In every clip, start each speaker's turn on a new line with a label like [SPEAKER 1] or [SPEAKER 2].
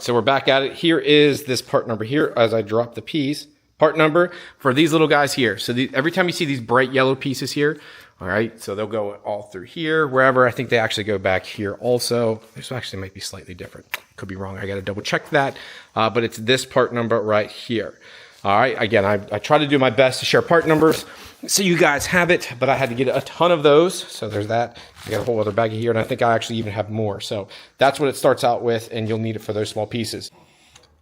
[SPEAKER 1] so we're back at it. Here is this part number here as I drop the piece. Part number for these little guys here. So every time you see these bright yellow pieces here, all right, so they'll go all through here, wherever. I think they actually go back here also. This actually might be slightly different. Could be wrong. I got to double check that. But it's this part number right here. All right, again, I try to do my best to share part numbers so you guys have it, but I had to get a ton of those. So there's that. I got a whole other bag here, and I think I actually even have more. So that's what it starts out with, and you'll need it for those small pieces.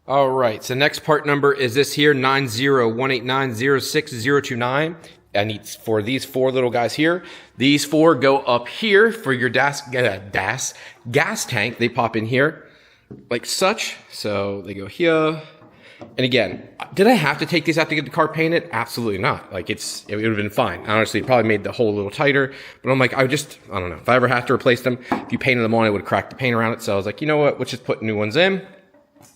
[SPEAKER 1] All right, so next part number is this here, 90189060029. I need for these 4 little guys here. These 4 go up here for your gas tank. They pop in here like such. So they go here. And again, did I have to take these out to get the car painted? Absolutely not. Like it would have been fine. Honestly, it probably made the hole a little tighter. But I'm like, I don't know. If I ever have to replace them, if you painted them on, it would crack the paint around it. So I was like, you know what? Let's just put new ones in.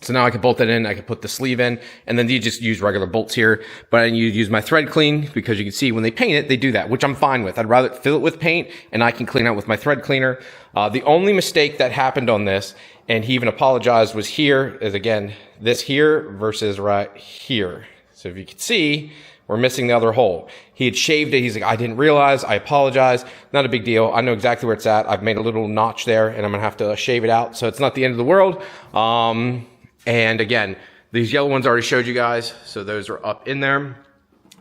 [SPEAKER 1] So now I can bolt that in, I can put the sleeve in, and then you just use regular bolts here. But I use my thread clean because you can see when they paint it, they do that, which I'm fine with. I'd rather fill it with paint and I can clean out with my thread cleaner. The only mistake that happened on this, and he even apologized, was here, is again, this here versus right here. So if you can see, we're missing the other hole. He had shaved it. He's like, I didn't realize. I apologize. Not a big deal. I know exactly where it's at. I've made a little notch there, and I'm going to have to shave it out. So it's not the end of the world. And again, these yellow ones I already showed you guys. So those are up in there.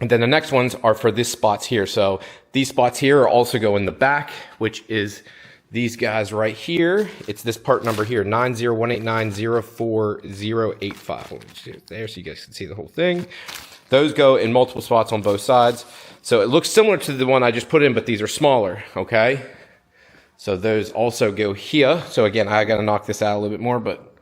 [SPEAKER 1] And then the next ones are for these spots here. So these spots here are also go in the back, which is these guys right here. It's this part number here, 90189040085. There, so you guys can see the whole thing. Those go in multiple spots on both sides. So it looks similar to the one I just put in, but these are smaller, okay? So those also go here. So again, I got to knock this out a little bit more, but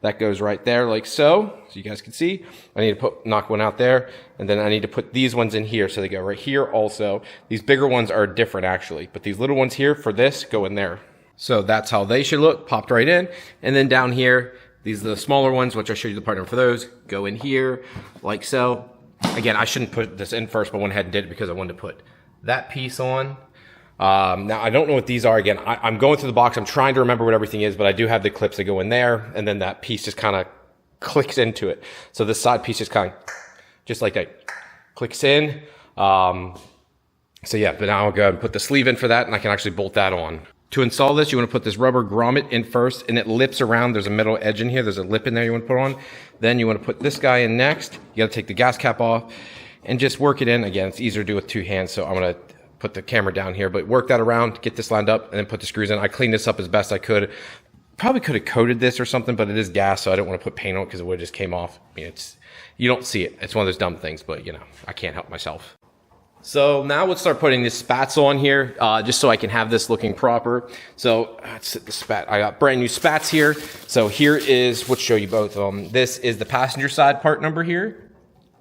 [SPEAKER 1] that goes right there like so. So you guys can see. I need to knock one out there. And then I need to put these ones in here. So they go right here also. These bigger ones are different actually. But these little ones here for this go in there. So that's how they should look. Popped right in. And then down here, these are the smaller ones, which I showed you the part number for those. Go in here like so. Again, I shouldn't put this in first, but went ahead and did it because I wanted to put that piece on. Now I don't know what these are. Again, I'm going through the box. I'm trying to remember what everything is, but I do have the clips that go in there, and then that piece just kind of clicks into it. So this side piece just kind of, just like that, clicks in. So yeah, but now I'll go ahead and put the sleeve in for that, and I can actually bolt that on. To install this, you want to put this rubber grommet in first, and it lips around. There's a metal edge in here. There's a lip in there you want to put on. Then you want to put this guy in next. You got to take the gas cap off and just work it in. Again, it's easier to do with 2 hands, so I'm going to put the camera down here, but work that around, get this lined up, and then put the screws in. I cleaned this up as best I could. Probably could have coated this or something, but it is gas, so I don't want to put paint on it because it would have just came off. I mean, you don't see it. It's one of those dumb things, but you know, I can't help myself. So now let's start putting the spats on here, just so I can have this looking proper. So let's set the spat. I got brand new spats here. So here is, let's show you both of them. This is the passenger side part number here.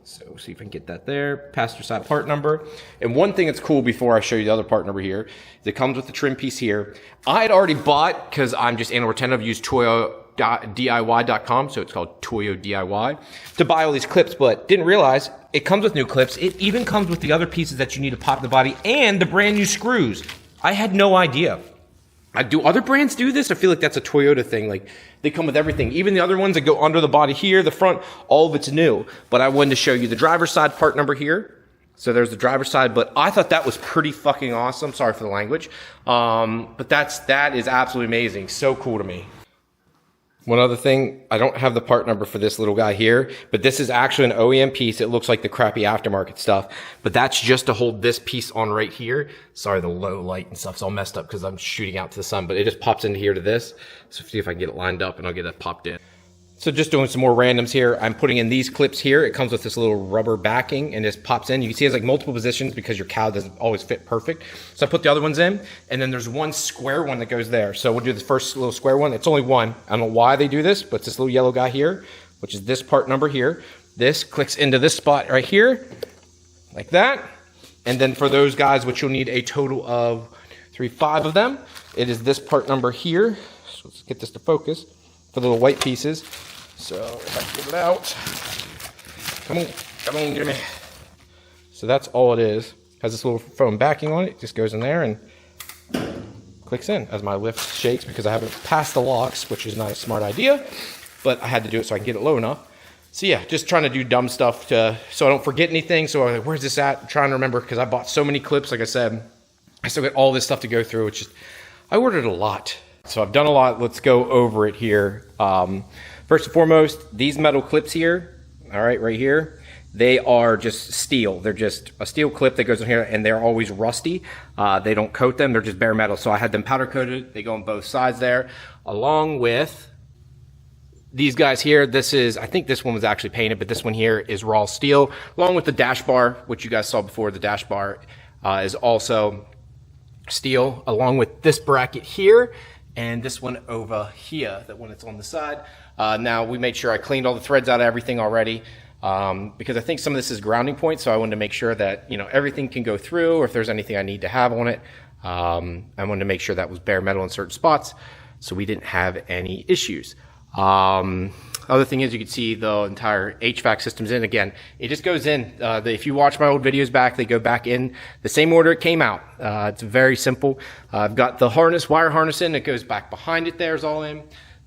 [SPEAKER 1] So see if I can get that there, passenger side part number. And one thing that's cool before I show you the other part number here, is it comes with the trim piece here. I had already bought, because I'm just anal retentive, use toyo.diy.com, so it's called Toyo DIY, to buy all these clips, but didn't realize it comes with new clips. It even comes with the other pieces that you need to pop the body and the brand new screws. I had no idea. Do other brands do this? I feel like that's a Toyota thing. Like they come with everything. Even the other ones that go under the body here, the front, all of it's new. But I wanted to show you the driver's side part number here. So there's the driver's side, but I thought that was pretty fucking awesome. Sorry for the language. But that is absolutely amazing. So cool to me. One other thing, I don't have the part number for this little guy here, but this is actually an OEM piece. It looks like the crappy aftermarket stuff, but that's just to hold this piece on right here. Sorry, the low light and stuff's all messed up because I'm shooting out to the sun, but it just pops into here to this. So see if I can get it lined up and I'll get it popped in. So just doing some more randoms here. I'm putting in these clips here. It comes with this little rubber backing and just pops in. You can see it's like multiple positions because your cowl doesn't always fit perfect. So I put the other ones in, and then there's one square one that goes there. So we'll do the first little square one. It's only one. I don't know why they do this, but it's this little yellow guy here, which is this part number here. This clicks into this spot right here, like that. And then for those guys, which you'll need a total of 5 of them, it is this part number here. So let's get this to focus for the little white pieces. So if I can get it out, come on, get me. So that's all it is. Has this little foam backing on it. It just goes in there and clicks in as my lift shakes because I haven't passed the locks, which is not a smart idea. but I had to do it so I can get it low enough. So yeah, just trying to do dumb stuff so I don't forget anything. So I'm like, where's this at? I'm trying to remember because I bought so many clips. Like I said, I still got all this stuff to go through. I ordered a lot. So I've done a lot. Let's go over it here. First and foremost, these metal clips here, all right, right here, they are just steel. They're just a steel clip that goes in here, and they're always rusty. They don't coat them. They're just bare metal. So I had them powder coated. They go on both sides there, along with these guys here. This is, I think this one was actually painted, but this one here is raw steel, along with the dash bar, which you guys saw before. The dash bar is also steel, along with this bracket here and this one over here, that one that's on the side. Now, we made sure I cleaned all the threads out of everything already, because I think some of this is grounding points, so I wanted to make sure that, you know, everything can go through, or if there's anything I need to have on it. I wanted to make sure that was bare metal in certain spots, so we didn't have any issues. Other thing is, you can see the entire HVAC system's in. Again, it just goes in. If you watch my old videos back, they go back in the same order it came out. It's very simple. I've got the wire harness in. It goes back behind it. There's all in.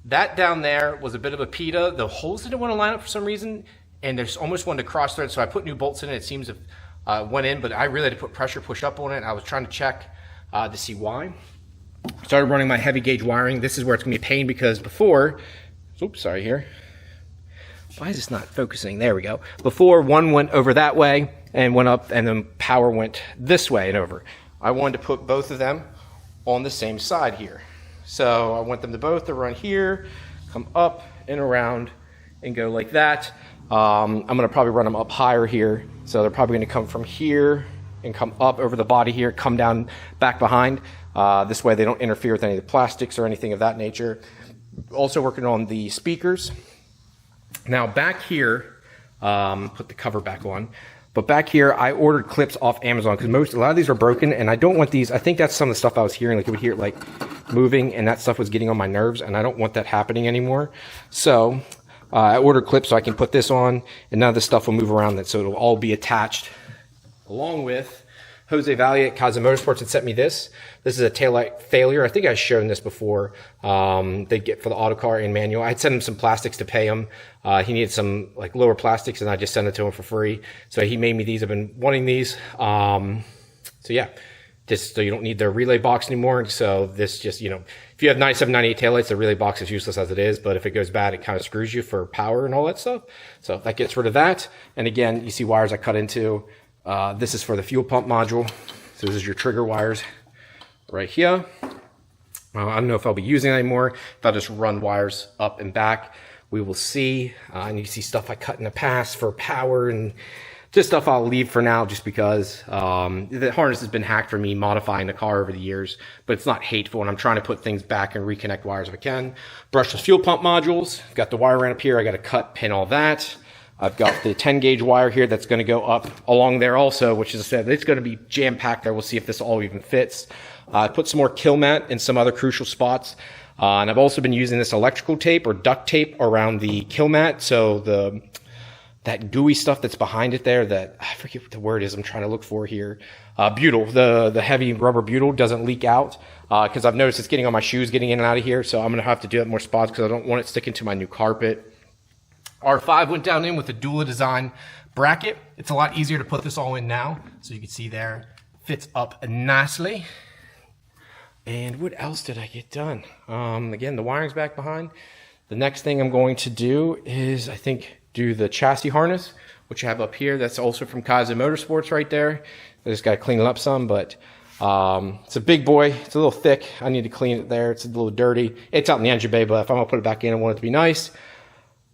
[SPEAKER 1] That down there was a bit of a PETA. The holes didn't want to line up for some reason, and there's almost one to cross thread. So I put new bolts in it. It seems to went in, but I really had to put pressure push up on it. I was trying to check to see why. Started running my heavy gauge wiring. This is where it's gonna be a pain, because before, oops, sorry here. Why is this not focusing? There we go. Before, one went over that way and went up, and then power went this way and over. I wanted to put both of them on the same side here. So I want them to both to run here, come up and around, and go like that. I'm gonna probably run them up higher here. So they're probably gonna come from here and come up over the body here, come down back behind. This way they don't interfere with any of the plastics or anything of that nature. Also working on the speakers. Now back here, put the cover back on, but back here I ordered clips off Amazon, because a lot of these are broken, and I don't want these. I think that's some of the stuff I was hearing, like you would hear it like moving, and that stuff was getting on my nerves, and I don't want that happening anymore. So I ordered clips so I can put this on, and none of this stuff will move around, so it'll all be attached, along with Jose Valle at Kaiser Motorsports had sent me this. This is a taillight failure. I think I've shown this before. They get for the auto car and manual. I'd sent him some plastics to pay him. He needed some like lower plastics, and I just sent it to him for free. So he made me these. I've been wanting these. So yeah, just so you don't need the relay box anymore. So this just, you know, if you have 97, 98 taillights, the relay box is useless as it is. But if it goes bad, it kind of screws you for power and all that stuff. So that gets rid of that. And again, you see wires I cut into. This is for the fuel pump module. So this is your trigger wires right here. I don't know if I'll be using it anymore. If I'll just run wires up and back, we will see. And you see stuff I cut in the past for power, and just stuff I'll leave for now, just because the harness has been hacked for me modifying the car over the years, but it's not hateful, and I'm trying to put things back and reconnect wires if I can. Brushless fuel pump modules. Got the wire ran up here. I got to cut, pin all that. I've got the 10 gauge wire here that's going to go up along there also, which is said it's going to be jam packed there. We'll see if this all even fits. I put some more kill mat in some other crucial spots. And I've also been using this electrical tape or duct tape around the kill mat. So that gooey stuff that's behind it there, that I forget what the word is I'm trying to look for here. Butyl, the heavy rubber butyl doesn't leak out, because I've noticed it's getting on my shoes, getting in and out of here. So I'm going to have to do it in more spots, because I don't want it sticking to my new carpet. R5 went down in with a Dula design bracket. It's a lot easier to put this all in now. So you can see there, fits up nicely. And what else did I get done? Again, the wiring's back behind. The next thing I'm going to do is, I think, do the chassis harness, which I have up here. That's also from Kaiser Motorsports right there. I just got to clean it up some, but it's a big boy. It's a little thick. I need to clean it there. It's a little dirty. It's out in the engine bay, but if I'm going to put it back in, I want it to be nice.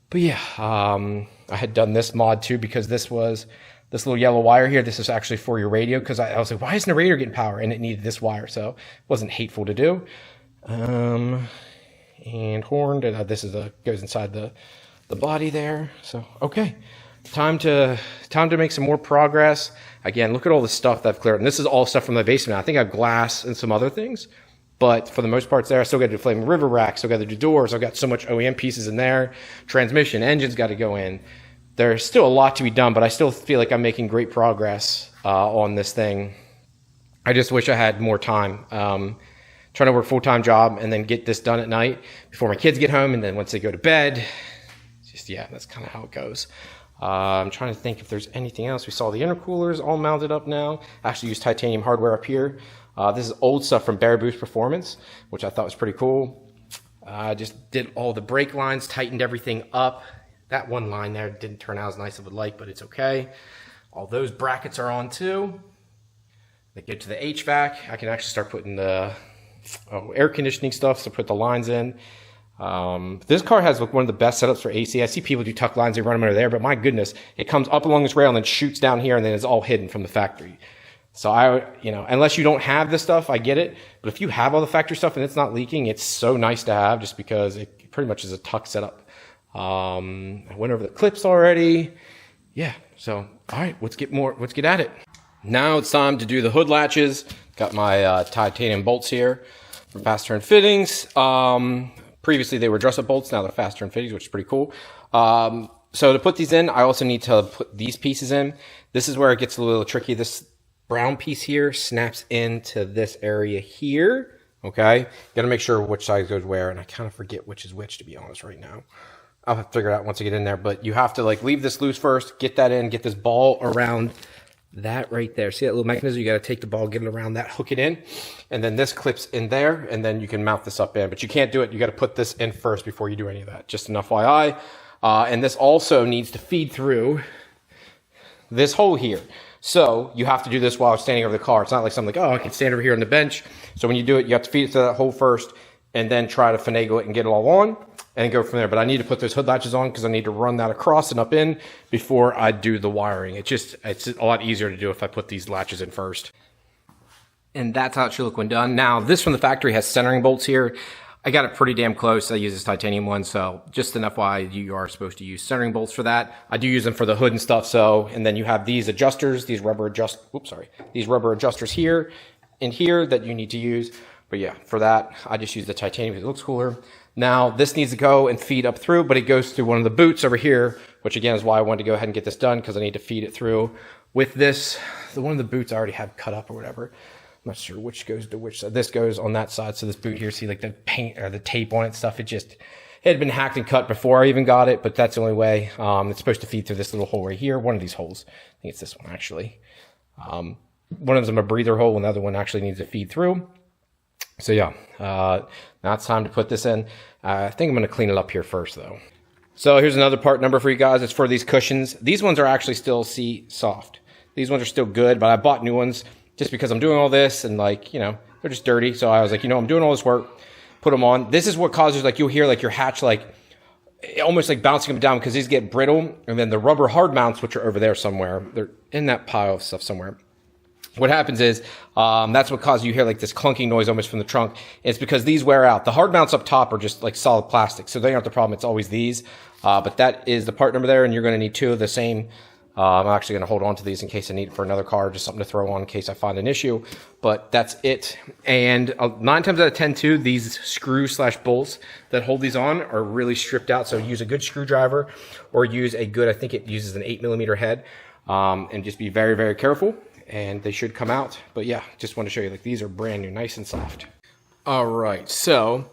[SPEAKER 1] But yeah, I had done this mod too, because this was this little yellow wire here. This is actually for your radio, because I was like, why isn't the radio getting power? And it needed this wire, so it wasn't hateful to do. And horn, this is goes inside the body there. So okay, time to make some more progress. Again, look at all the stuff that I've cleared, and this is all stuff from my basement. I think I have glass and some other things. But for the most part, there, I still got to do Flaming River rack, still got to do doors. I've got so much OEM pieces in there. Transmission, engine's got to go in. There's still a lot to be done, but I still feel like I'm making great progress on this thing. I just wish I had more time. Trying to work a full-time job and then get this done at night before my kids get home, and then once they go to bed, just, yeah, that's kind of how it goes. I'm trying to think if there's anything else. We saw the intercoolers all mounted up now. I actually used titanium hardware up here. This is old stuff from Bear Boost Performance, which I thought was pretty cool. I just did all the brake lines, tightened everything up. That one line there didn't turn out as nice as I would like, but it's okay. All those brackets are on too. They get to the HVAC. I can actually start putting the air conditioning stuff, so put the lines in. This car has one of the best setups for AC. I see people do tuck lines, they run them under there, but my goodness, it comes up along this rail and then shoots down here and then it's all hidden from the factory. So unless you don't have this stuff, I get it. But if you have all the factory stuff and it's not leaking, it's so nice to have just because it pretty much is a tuck setup. I went over the clips already. Yeah, so all right, let's get at it. Now it's time to do the hood latches. Got my titanium bolts here from Fast Turn Fittings. Previously they were dress-up bolts, now they're Fast Turn Fittings, which is pretty cool. So to put these in, I also need to put these pieces in. This is where it gets a little tricky. This brown piece here snaps into this area here. Okay, gotta make sure which side goes where, and I kind of forget which is which, to be honest, right now. I'll have to figure it out once I get in there, but you have to like leave this loose first, get that in, get this ball around that right there. See that little mechanism? You got to take the ball, get it around that, hook it in, and then this clips in there, and then you can mount this up in. But you can't do it. You got to put this in first before you do any of that. Just an FYI. And this also needs to feed through this hole here. So you have to do this while standing over the car. It's not like something like, oh, I can stand over here on the bench. So when you do it, you have to feed it to that hole first, and then try to finagle it and get it all on, and go from there. But I need to put those hood latches on because I need to run that across and up in before I do the wiring. It's a lot easier to do if I put these latches in first. And that's how it should look when done. Now, this from the factory has centering bolts here. I got it pretty damn close. I use this titanium one, so just an FYI, you are supposed to use centering bolts for that. I do use them for the hood and stuff, so, and then you have these adjusters, these rubber adjusters here and here that you need to use. But yeah, for that, I just use the titanium because it looks cooler. Now, this needs to go and feed up through, but it goes through one of the boots over here, which again is why I wanted to go ahead and get this done because I need to feed it through. With this, one of the boots I already have cut up or whatever. I'm not sure which goes to which side. This goes on that side, so this boot here, see like the paint or the tape on it stuff, it had been hacked and cut before I even got it, but that's the only way. It's supposed to feed through this little hole right here, one of these holes. I think it's this one actually. One of them a breather hole, and the other one actually needs to feed through. So yeah, now it's time to put this in. I think I'm going to clean it up here first though. So here's another part number for you guys. It's for these cushions. These ones are actually still soft. These ones are still good, but I bought new ones just because I'm doing all this and like, they're just dirty. So I was like, I'm doing all this work, put them on. This is what causes like, you'll hear like your hatch, like almost like bouncing them down because these get brittle. And then the rubber hard mounts, which are over there somewhere, they're in that pile of stuff somewhere. What happens is, that's what causes you hear like this clunking noise almost from the trunk. It's because these wear out. The hard mounts up top are just like solid plastic, so they aren't the problem. It's always these. But that is the part number there, and you're going to need two of the same. I'm actually going to hold on to these in case I need it for another car, just something to throw on in case I find an issue. But that's it. And 9 times out of 10 too, these screw/bolts that hold these on are really stripped out. So use a good screwdriver or use a good, I think it uses an 8mm head, and just be very, very careful. And they should come out. But yeah, just want to show you, like, these are brand new, nice and soft. All right, so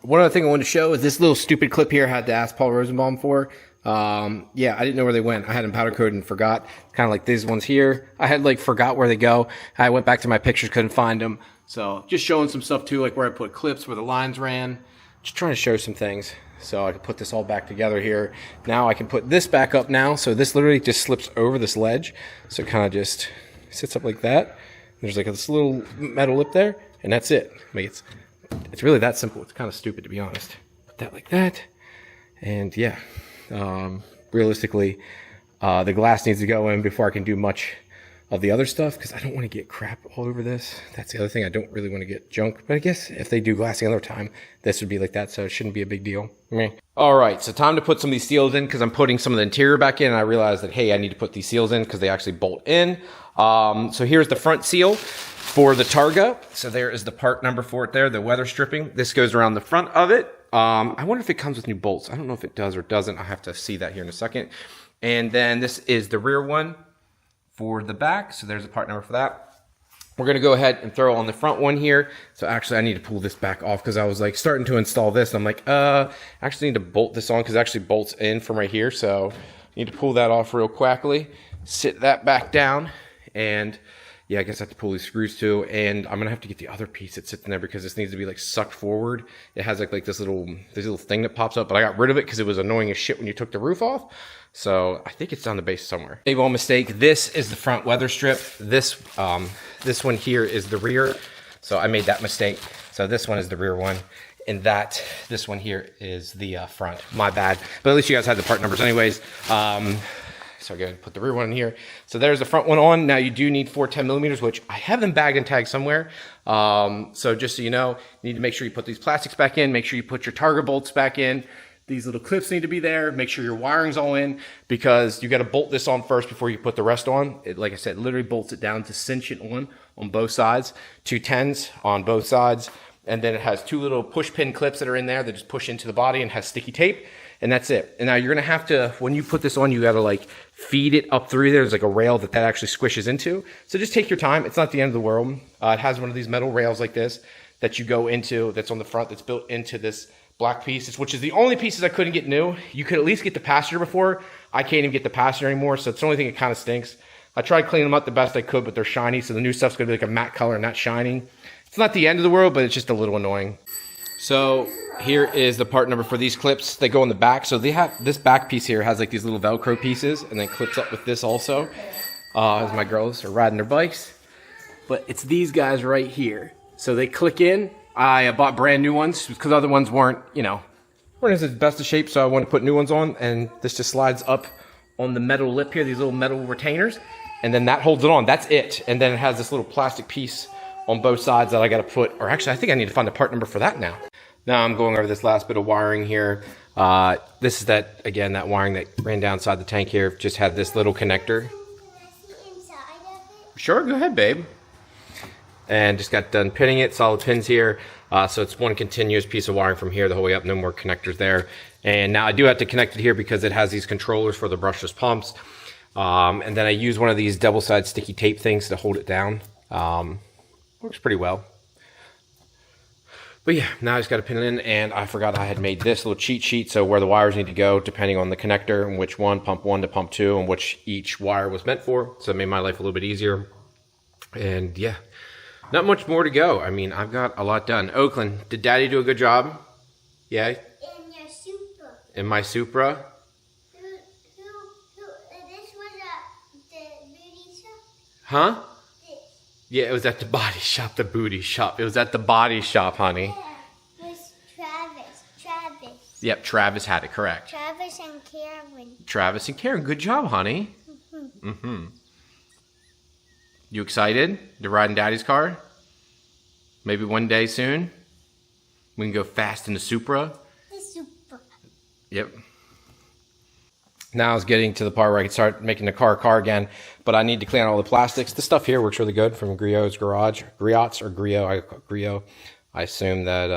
[SPEAKER 1] one other thing I wanted to show is this little stupid clip here I had to ask Paul Rosenbaum for. Yeah, I didn't know where they went. I had them powder coated and forgot. Kind of like these ones here. I had like forgot where they go. I went back to my pictures, couldn't find them. So just showing some stuff too, like where I put clips, where the lines ran. Just trying to show some things. So I can put this all back together here. Now I can put this back up now. So this literally just slips over this ledge. So it kind of just sits up like that. There's like this little metal lip there, and that's it. Like it's really that simple. It's kind of stupid, to be honest. Put that like that. And yeah, realistically, the glass needs to go in before I can do much of the other stuff, because I don't want to get crap all over this. That's the other thing. I don't really want to get junk, but I guess if they do glass the other time, this would be like that, so it shouldn't be a big deal. All right, so time to put some of these seals in, because I'm putting some of the interior back in, and I realized that, hey, I need to put these seals in because they actually bolt in. So here's the front seal for the Targa. So there is the part number for it there, the weather stripping. This goes around the front of it. I wonder if it comes with new bolts. I don't know if it does or doesn't. I have to see that here in a second. And then this is the rear one for the back. So there's a part number for that. We're going to go ahead and throw on the front one here. So actually I need to pull this back off because I was like starting to install this. And I'm like, I actually need to bolt this on because it actually bolts in from right here. So I need to pull that off real quickly, sit that back down. And yeah, I guess I have to pull these screws too. And I'm going to have to get the other piece that sits in there because this needs to be like sucked forward. It has like this little thing that pops up, but I got rid of it because it was annoying as shit when you took the roof off. So I think it's down the base somewhere. Big old mistake. This is the front weather strip. This one here is the rear. So I made that mistake. So this one is the rear one. And this one here is the front. My bad. But at least you guys had the part numbers anyways. So I'm going to put the rear one in here. So there's the front one on. Now you do need 4 10mm, which I have them bagged and tagged somewhere. So just so you know, you need to make sure you put these plastics back in. Make sure you put your target bolts back in. These little clips need to be there. Make sure your wiring's all in because you got to bolt this on first before you put the rest on. It, like I said, literally bolts it down to cinch it on both sides. 2 10s on both sides. And then it has 2 little push pin clips that are in there that just push into the body and has sticky tape. And that's it. And now you're going to have to, when you put this on, you got to like feed it up through there. There's like a rail that actually squishes into. So just take your time. It's not the end of the world. It has one of these metal rails like this that you go into, that's on the front, that's built into this black piece, which is the only pieces I couldn't get new. You could at least get the passenger before. I can't even get the passenger anymore, so it's the only thing that kind of stinks. I tried cleaning them up the best I could, but they're shiny, so the new stuff's going to be like a matte color, not shining. It's not the end of the world, but it's just a little annoying. So here is the part number for these clips. They go in the back. So they have this back piece here has like these little Velcro pieces, and then clips up with this also. As my girls are riding their bikes. But it's these guys right here. So they click in. I bought brand new ones because other ones weren't in the best of shape, so I wanted to put new ones on, and this just slides up on the metal lip here, these little metal retainers, and then that holds it on. That's it. And then it has this little plastic piece on both sides that I got to put, or actually I think I need to find the part number for that now. Now I'm going over this last bit of wiring here. This is that wiring that ran down inside the tank here, just had this little connector. Sure, go ahead, babe. And just got done pinning it, solid pins here. So it's one continuous piece of wiring from here the whole way up, no more connectors there. And now I do have to connect it here because it has these controllers for the brushless pumps. And then I use one of these double-sided sticky tape things to hold it down. Works pretty well. But yeah, now I just got to pin it in, and I forgot I had made this little cheat sheet, so where the wires need to go depending on the connector and which one, pump 1 to pump 2, and which each wire was meant for. So it made my life a little bit easier. And yeah. Not much more to go. I mean, I've got a lot done. Oakland, did Daddy do a good job? Yeah?
[SPEAKER 2] In your Supra.
[SPEAKER 1] In my Supra?
[SPEAKER 2] This was at the beauty shop?
[SPEAKER 1] Huh?
[SPEAKER 2] This.
[SPEAKER 1] Yeah, it was at the body shop, the booty shop. It was at the body shop, honey.
[SPEAKER 2] Yeah, with Travis.
[SPEAKER 1] Yep, Travis had it, correct.
[SPEAKER 2] Travis and Karen.
[SPEAKER 1] Travis and Karen, good job, honey. You excited to ride in Daddy's car? Maybe one day soon? We can go fast in the Supra?
[SPEAKER 2] The Supra.
[SPEAKER 1] Yep. Now I was getting to the part where I can start making the car again, but I need to clean out all the plastics. This stuff here works really good from Griot's Garage. Griot. I assume that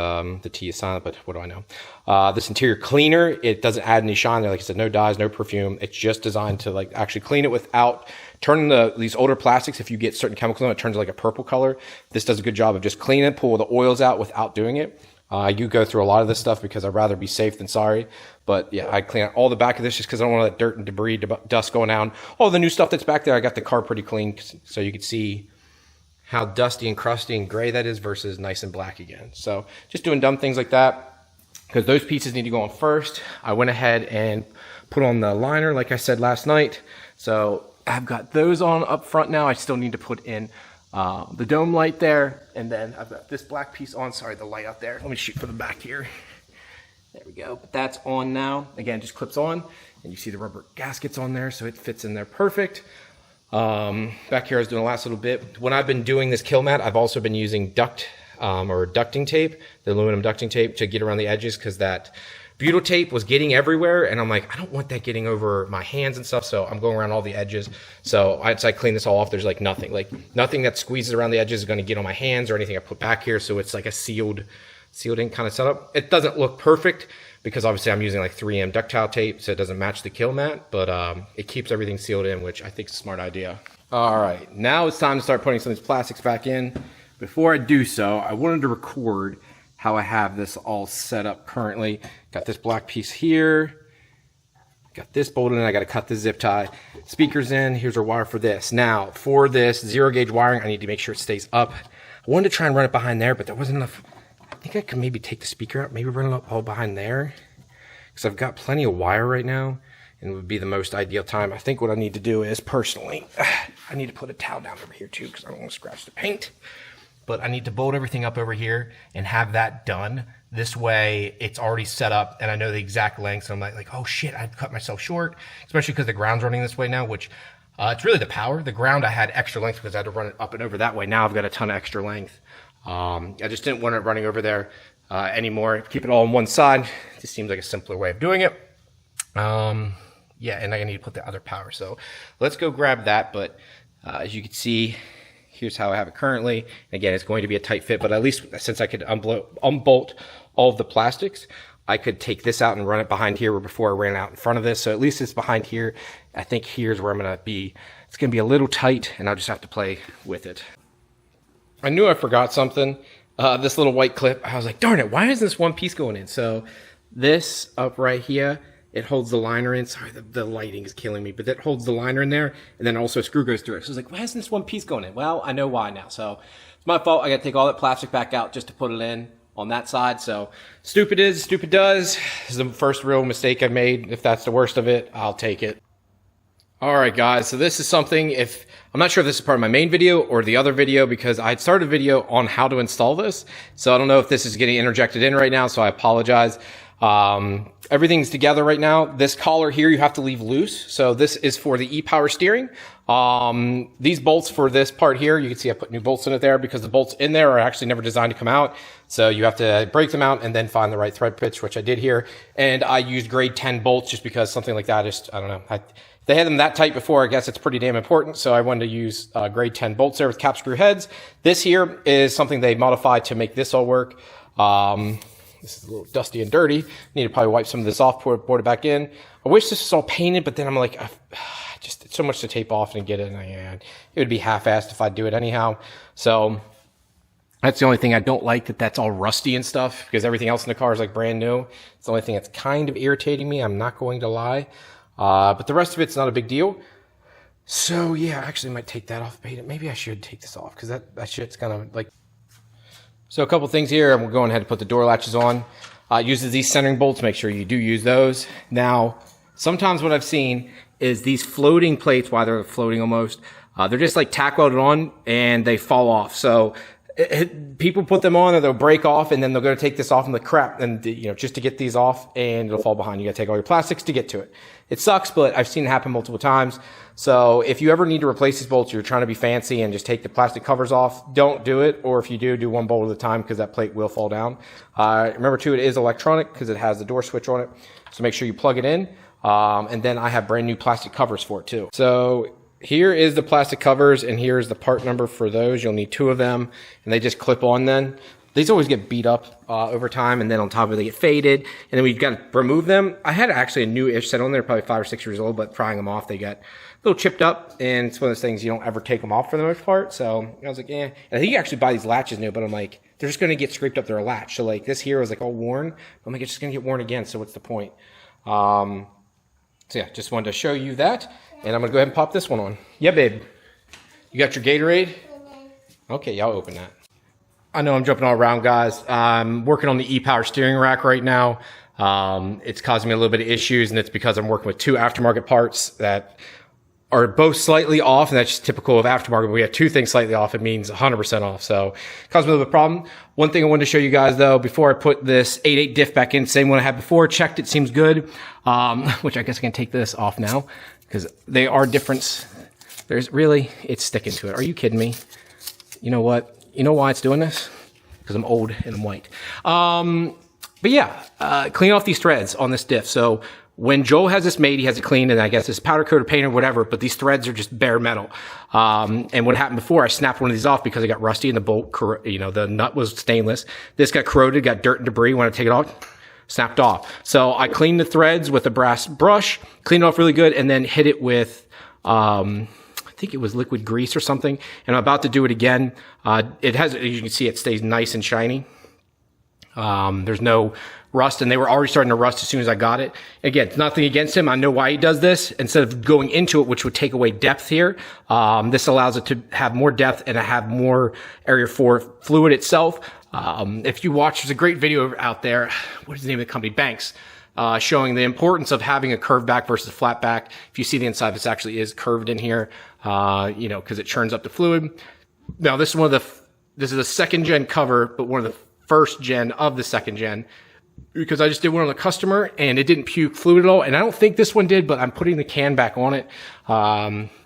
[SPEAKER 1] the T is silent, but what do I know? This interior cleaner, it doesn't add any shine there. Like I said, no dyes, no perfume. It's just designed to like actually clean it without turning these older plastics. If you get certain chemicals on it, it turns like a purple color. This does a good job of just cleaning it, pull the oils out without doing it. I do go through a lot of this stuff because I'd rather be safe than sorry. But yeah, I clean out all the back of this just because I don't want that dirt and debris, dust going down. All the new stuff that's back there, I got the car pretty clean so you can see how dusty and crusty and gray that is versus nice and black again. So just doing dumb things like that because those pieces need to go on first. I went ahead and put on the liner like I said last night. So I've got those on up front now. I still need to put in the dome light there. And then I've got this black piece on. Sorry, the light out there. Let me shoot for the back here. There we go. But that's on now. Again, just clips on. And you see the rubber gaskets on there. So it fits in there perfect. Back here I was doing the last little bit. When I've been doing this kill mat, I've also been using ducting tape, the aluminum ducting tape to get around the edges because that butyl tape was getting everywhere, and I'm like, I don't want that getting over my hands and stuff, so I'm going around all the edges. So I clean this all off. There's like nothing that squeezes around the edges is going to get on my hands or anything I put back here, so it's like a sealed in kind of setup. It doesn't look perfect because obviously I'm using like 3M ductile tape, so it doesn't match the kill mat, but it keeps everything sealed in, which I think is a smart idea. All right, now it's time to start putting some of these plastics back in. Before I do so, I wanted to record how I have this all set up currently. Got this black piece here. Got this bolted in. I got to cut the zip tie. Speakers in. Here's our wire for this. Now, for this 0 gauge wiring, I need to make sure it stays up. I wanted to try and run it behind there, but there wasn't enough. I think I could maybe take the speaker out, maybe run it up all behind there, because I've got plenty of wire right now, and it would be the most ideal time. I think what I need to do is, personally, I need to put a towel down over here too, because I don't want to scratch the paint. But I need to bolt everything up over here and have that done. This way it's already set up and I know the exact length. So I'm like, oh shit, I'd cut myself short, especially because the ground's running this way now, which it's really the power. The ground I had extra length because I had to run it up and over that way. Now I've got a ton of extra length. I just didn't want it running over there anymore. Keep it all on one side. It just seems like a simpler way of doing it. Yeah, and I need to put the other power. So let's go grab that. But as you can see, here's how I have it currently. Again, it's going to be a tight fit, but at least since I could unbolt all of the plastics, I could take this out and run it behind here where before I ran out in front of this. So at least it's behind here. I think here's where I'm going to be. It's going to be a little tight and I'll just have to play with it. I knew I forgot something. This little white clip, I was like, darn it, why is this one piece going in? So this up right here, it holds the liner in. Sorry, the lighting is killing me, but it holds the liner in there, and then also a screw goes through it. So I was like, why isn't this one piece going in? Well, I know why now. So it's my fault. I got to take all that plastic back out just to put it in on that side. So stupid is, stupid does. This is the first real mistake I made. If that's the worst of it, I'll take it. All right, guys. So this is something, I'm not sure if this is part of my main video or the other video, because I had started a video on how to install this. So I don't know if this is getting interjected in right now, so I apologize. Everything's together right now. This collar here you have to leave loose. So this is for the e-power steering. These bolts for this part here, you can see I put new bolts in it there because the bolts in there are actually never designed to come out. So you have to break them out and then find the right thread pitch, which I did here. And I used grade 10 bolts just because something like that, I don't know. If they had them that tight before, I guess it's pretty damn important. So I wanted to use grade 10 bolts there with cap screw heads. This here is something they modified to make this all work. This is a little dusty and dirty. Need to probably wipe some of this off, board it back in. I wish this was all painted, but then I'm like, it's so much to tape off and get it. And it would be half-assed if I do it anyhow. So that's the only thing I don't like, that's all rusty and stuff, because everything else in the car is like brand new. It's the only thing that's kind of irritating me. I'm not going to lie. But the rest of it's not a big deal. So yeah, I actually might take that off. Maybe I should take this off because that shit's kind of like. So a couple things here, and we're going ahead and put the door latches on. Uses these centering bolts, make sure you do use those. Now, sometimes what I've seen is these floating plates, while they're floating almost, they're just like tack welded on and they fall off. So people put them on and they'll break off and then they'll go to take this off and the crap, and just to get these off and it'll fall behind. You gotta take all your plastics to get to it. It sucks, but I've seen it happen multiple times. So if you ever need to replace these bolts, you're trying to be fancy and just take the plastic covers off, don't do it. Or if you do one bolt at a time because that plate will fall down. Remember too, it is electronic because it has the door switch on it. So make sure you plug it in. And then I have brand new plastic covers for it too. So here is the plastic covers and here's the part number for those. You'll need 2 of them and they just clip on then. These always get beat up over time, and then on top of it, they get faded, and then we've got to remove them. I had actually a new-ish set on there, probably 5 or 6 years old, but prying them off, they got a little chipped up, and it's one of those things you don't ever take them off for the most part. So I was like, and I think you actually buy these latches new, but I'm like, they're just going to get scraped up. They're a latch. So like this here was like all worn. I'm like, it's just going to get worn again, so what's the point? So yeah, just wanted to show you that, and I'm going to go ahead and pop this one on. Yeah, babe. You got your Gatorade? Okay, yeah, I'll open that. I know I'm jumping all around, guys. I'm working on the e-power steering rack right now. It's causing me a little bit of issues, and it's because I'm working with 2 aftermarket parts that are both slightly off, and that's just typical of aftermarket. We have 2 things slightly off, it means 100% off. So it caused me a little bit of a problem. One thing I wanted to show you guys, though, before I put this 8.8 diff back in, same one I had before, checked it, seems good, which I guess I can take this off now because they are different. It's sticking to it. Are you kidding me? You know what? You know why it's doing this? Because I'm old and I'm white. But yeah, clean off these threads on this diff. So when Joel has this made, he has it cleaned, and I guess it's powder coat or paint or whatever, but these threads are just bare metal. And what happened before, I snapped one of these off because it got rusty and the bolt, the nut was stainless. This got corroded, got dirt and debris. When I take it off, snapped off. So I cleaned the threads with a brass brush, cleaned it off really good, and then hit it with, I think it was liquid grease or something. And I'm about to do it again. It has, as you can see, it stays nice and shiny. There's no rust, and they were already starting to rust as soon as I got it. Again, nothing against him. I know why he does this. Instead of going into it, which would take away depth here, this allows it to have more depth and to have more area for fluid itself. If you watch, there's a great video out there. What is the name of the company? Banks. Showing the importance of having a curved back versus a flat back. If you see the inside, this actually is curved in here, you know, because it churns up the fluid. Now, this is this is a second gen cover, but one of the first gen of the second gen, because I just did one on the customer and it didn't puke fluid at all. And I don't think this one did, but I'm putting the can back on it,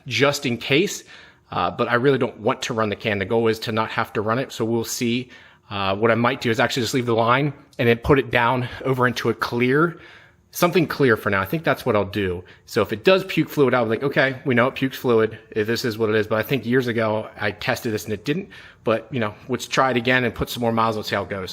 [SPEAKER 1] just in case. But I really don't want to run the can. The goal is to not have to run it. So we'll see. What I might do is actually just leave the line and then put it down over into a clear, something clear for now. I think that's what I'll do. So if it does puke fluid, I'll be like, okay, we know it pukes fluid. This is what it is. But I think years ago I tested this and it didn't. But, you know, let's try it again and put some more miles. Let's see how it goes.